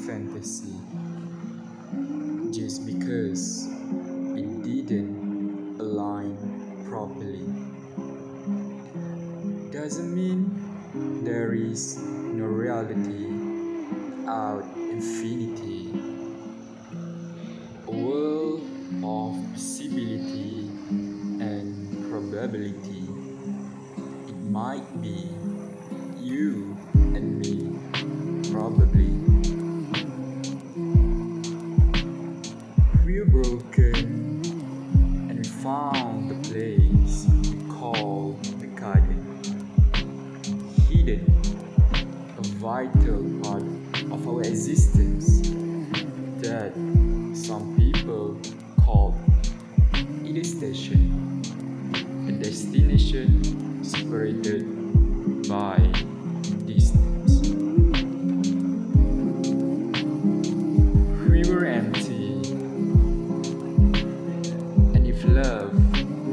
fantasy just because it didn't align properly. Doesn't mean there is no reality out infinity, a world of possibility and probability. It might be you and me, probably. We're broken and we found the place we call the garden, hidden, a vital part of our existence that some people call it a station, a destination separated by distance. We were empty, and if love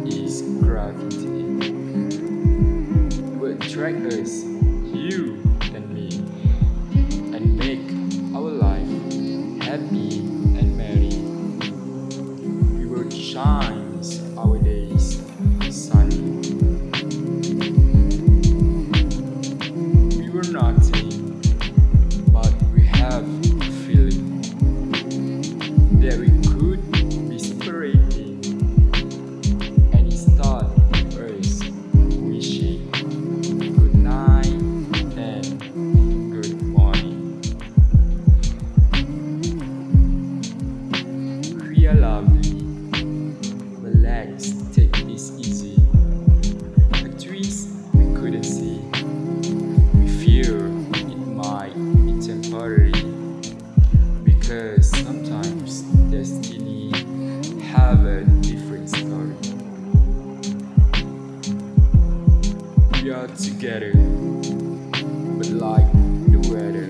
is gravity, it would attract us, you and me, and make our life happy and merry. We were shines our days sunny. We were nothing, but we have a feeling that we could be separating, and it started us wishing good night and good morning. We are lovely, relax, take this easy. A twist we couldn't see. We fear it might be temporary, because sometimes destiny have a different story. We are together, but like the weather,